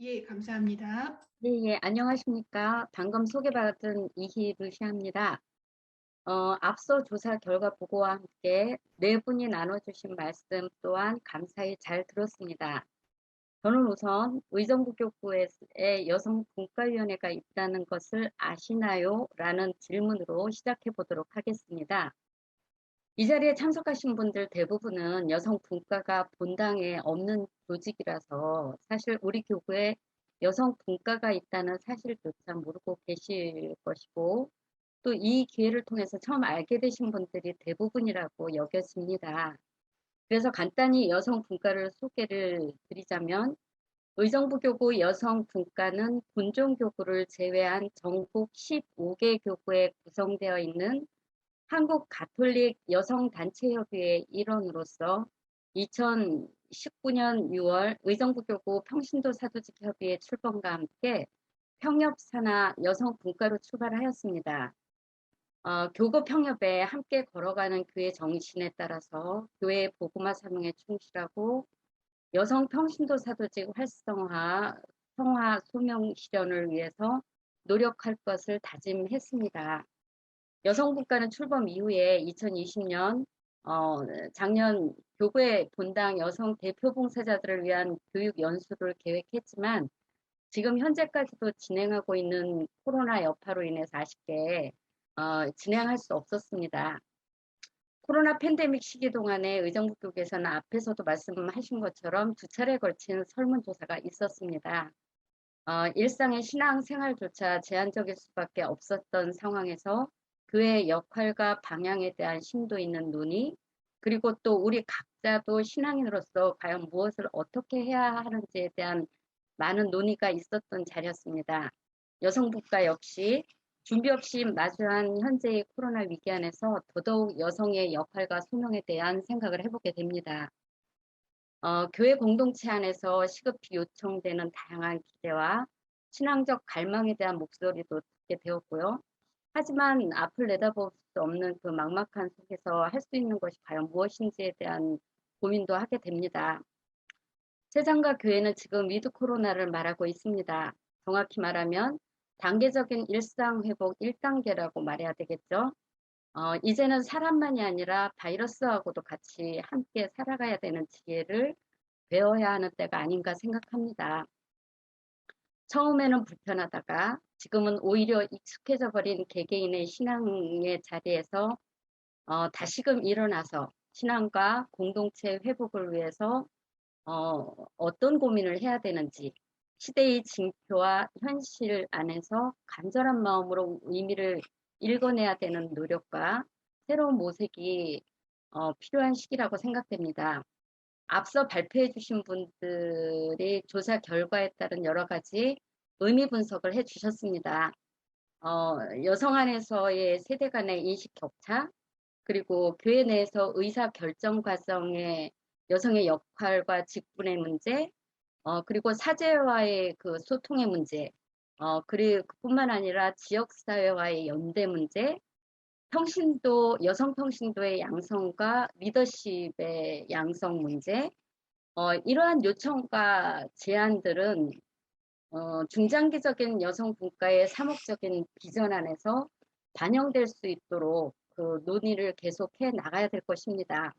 예, 감사합니다. 네, 예, 안녕하십니까. 방금 소개받은 이희루 씨입니다. 앞서 조사 결과 보고와 함께 네 분이 나눠주신 말씀 또한 감사히 잘 들었습니다. 저는 우선 의정부교구에 여성분과위원회가 있다는 것을 아시나요? 라는 질문으로 시작해 보도록 하겠습니다. 이 자리에 참석하신 분들 대부분은 여성 분과가 본당에 없는 조직이라서 사실 우리 교구에 여성 분과가 있다는 사실조차 모르고 계실 것이고 또 이 기회를 통해서 처음 알게 되신 분들이 대부분이라고 여겨집니다. 그래서 간단히 여성 분과를 소개를 드리자면 의정부교구 여성 분과는 군종교구를 제외한 전국 15개 교구에 구성되어 있는 한국 가톨릭 여성단체협의회 일원으로서 2019년 6월 의정부교구 평신도 사도직 협의회 출범과 함께 평협산하 여성 분과로 출발하였습니다. 교구 평협에 함께 걸어가는 교회 정신에 따라서 교회의 복음화 사명에 충실하고 여성 평신도 사도직 활성화, 성화 소명 실현을 위해서 노력할 것을 다짐했습니다. 여성분과는 출범 이후에 2020년 작년 교구의 본당 여성 대표 봉사자들을 위한 교육 연수를 계획했지만 지금 현재까지도 진행하고 있는 코로나 여파로 인해서 아쉽게 진행할 수 없었습니다. 코로나 팬데믹 시기 동안에 의정부교구에서는 앞에서도 말씀하신 것처럼 두 차례 걸친 설문조사가 있었습니다. 일상의 신앙생활조차 제한적일 수밖에 없었던 상황에서 그의 역할과 방향에 대한 심도 있는 논의, 그리고 또 우리 각자도 신앙인으로서 과연 무엇을 어떻게 해야 하는지에 대한 많은 논의가 있었던 자리였습니다. 여성국가 역시 준비 없이 마주한 현재의 코로나 위기 안에서 더더욱 여성의 역할과 소명에 대한 생각을 해보게 됩니다. 교회 공동체 안에서 시급히 요청되는 다양한 기대와 신앙적 갈망에 대한 목소리도 듣게 되었고요. 하지만 앞을 내다볼 수 없는 그 막막한 속에서 할 수 있는 것이 과연 무엇인지에 대한 고민도 하게 됩니다. 세상과 교회는 지금 위드 코로나를 말하고 있습니다. 정확히 말하면 단계적인 일상 회복 1단계라고 말해야 되겠죠. 이제는 사람만이 아니라 바이러스하고도 같이 함께 살아가야 되는 지혜를 배워야 하는 때가 아닌가 생각합니다. 처음에는 불편하다가 지금은 오히려 익숙해져 버린 개개인의 신앙의 자리에서 다시금 일어나서 신앙과 공동체 회복을 위해서 어떤 고민을 해야 되는지 시대의 징표와 현실 안에서 간절한 마음으로 의미를 읽어내야 되는 노력과 새로운 모색이 필요한 시기라고 생각됩니다. 앞서 발표해 주신 분들이 조사 결과에 따른 여러 가지 의미 분석을 해 주셨습니다. 여성 안에서의 세대 간의 인식 격차, 그리고 교회 내에서 의사 결정 과정에 여성의 역할과 직분의 문제, 그리고 사제와의 그 소통의 문제, 그리고 그뿐만 아니라 지역사회와의 연대 문제, 평신도, 여성 평신도의 양성과 리더십의 양성 문제, 이러한 요청과 제안들은 중장기적인 여성 분과의 사목적인 비전 안에서 반영될 수 있도록 그 논의를 계속해 나가야 될 것입니다.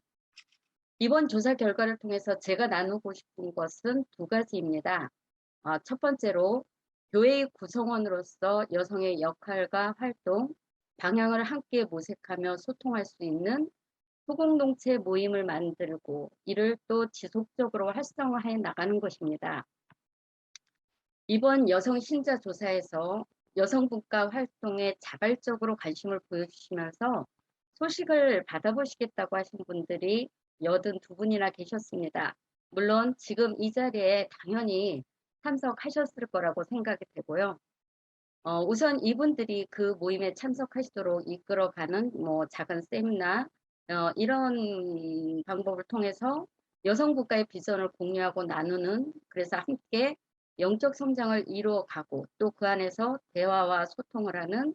이번 조사 결과를 통해서 제가 나누고 싶은 것은 두 가지입니다. 첫 번째로 교회의 구성원으로서 여성의 역할과 활동, 방향을 함께 모색하며 소통할 수 있는 소공동체 모임을 만들고 이를 또 지속적으로 활성화해 나가는 것입니다. 이번 여성 신자 조사에서 여성분과 활동에 자발적으로 관심을 보여주시면서 소식을 받아보시겠다고 하신 분들이 82분이나 계셨습니다. 물론 지금 이 자리에 당연히 참석하셨을 거라고 생각이 되고요. 우선 이분들이 그 모임에 참석하시도록 이끌어가는 뭐 작은 세미나 이런 방법을 통해서 여성 국가의 비전을 공유하고 나누는 그래서 함께 영적 성장을 이루어가고 또 그 안에서 대화와 소통을 하는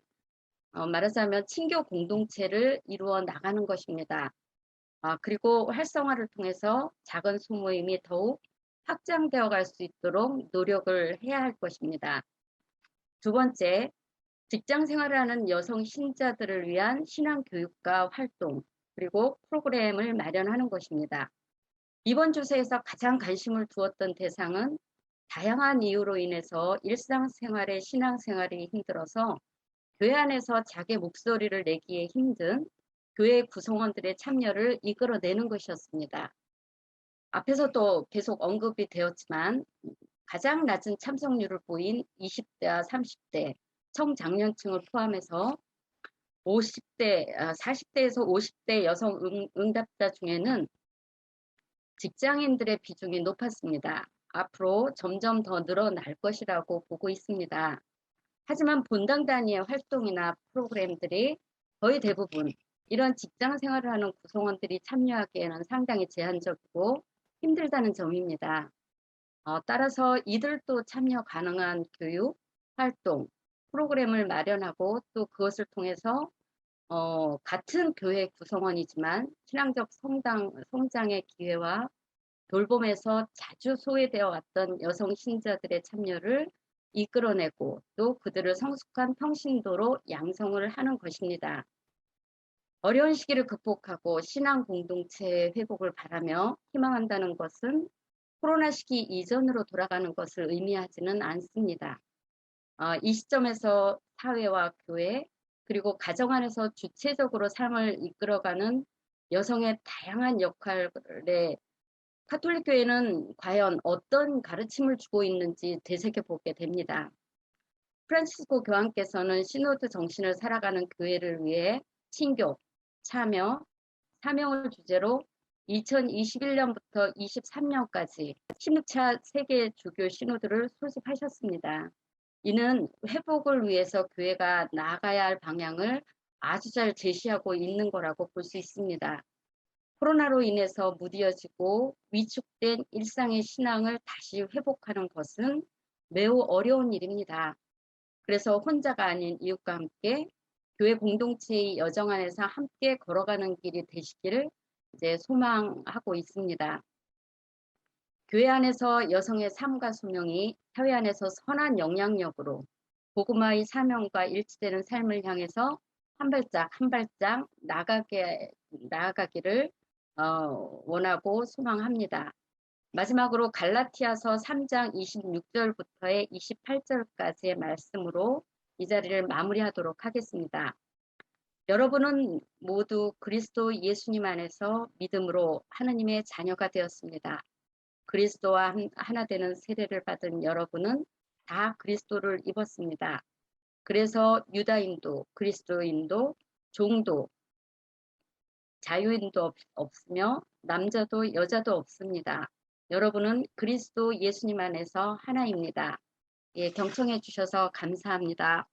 말하자면 친교 공동체를 이루어 나가는 것입니다. 그리고 활성화를 통해서 작은 소모임이 더욱 확장되어 갈 수 있도록 노력을 해야 할 것입니다. 두 번째, 직장 생활을 하는 여성 신자들을 위한 신앙 교육과 활동, 그리고 프로그램을 마련하는 것입니다. 이번 주제에서 가장 관심을 두었던 대상은 다양한 이유로 인해서 일상생활의 신앙생활이 힘들어서 교회 안에서 자기 목소리를 내기에 힘든 교회 구성원들의 참여를 이끌어내는 것이었습니다. 앞에서도 계속 언급이 되었지만 가장 낮은 참석률을 보인 20대와 30대 청장년층을 포함해서 40대에서 50대 여성 응답자 중에는 직장인들의 비중이 높았습니다. 앞으로 점점 더 늘어날 것이라고 보고 있습니다. 하지만 본당 단위의 활동이나 프로그램들이 거의 대부분 이런 직장 생활을 하는 구성원들이 참여하기에는 상당히 제한적이고 힘들다는 점입니다. 따라서 이들도 참여 가능한 교육, 활동, 프로그램을 마련하고 또 그것을 통해서 같은 교회 구성원이지만 신앙적 성장의 기회와 돌봄에서 자주 소외되어 왔던 여성 신자들의 참여를 이끌어내고 또 그들을 성숙한 평신도로 양성을 하는 것입니다. 어려운 시기를 극복하고 신앙 공동체의 회복을 바라며 희망한다는 것은 코로나 시기 이전으로 돌아가는 것을 의미하지는 않습니다. 이 시점에서 사회와 교회 그리고 가정 안에서 주체적으로 삶을 이끌어가는 여성의 다양한 역할에 카톨릭 교회는 과연 어떤 가르침을 주고 있는지 되새겨보게 됩니다. 프란시스코 교황께서는 시노드 정신을 살아가는 교회를 위해 친교, 참여, 사명을 주제로 2021년부터 23년까지 16차 세계 주교 시노드를 소집하셨습니다. 이는 회복을 위해서 교회가 나아가야 할 방향을 아주 잘 제시하고 있는 거라고 볼 수 있습니다. 코로나로 인해서 무뎌지고 위축된 일상의 신앙을 다시 회복하는 것은 매우 어려운 일입니다. 그래서 혼자가 아닌 이웃과 함께 교회 공동체의 여정 안에서 함께 걸어가는 길이 되시기를 이제 소망하고 있습니다. 교회 안에서 여성의 삶과 소명이 사회 안에서 선한 영향력으로 복음화의 사명과 일치되는 삶을 향해서 한 발짝 한 발짝 나아가기를 원하고 소망합니다. 마지막으로 갈라티아서 3장 26절부터의 28절까지의 말씀으로 이 자리를 마무리하도록 하겠습니다. 여러분은 모두 그리스도 예수님 안에서 믿음으로 하느님의 자녀가 되었습니다. 그리스도와 하나 되는 세례를 받은 여러분은 다 그리스도를 입었습니다. 그래서 유다인도 그리스도인도 종도 자유인도 없으며 남자도 여자도 없습니다. 여러분은 그리스도 예수님 안에서 하나입니다. 예, 경청해 주셔서 감사합니다.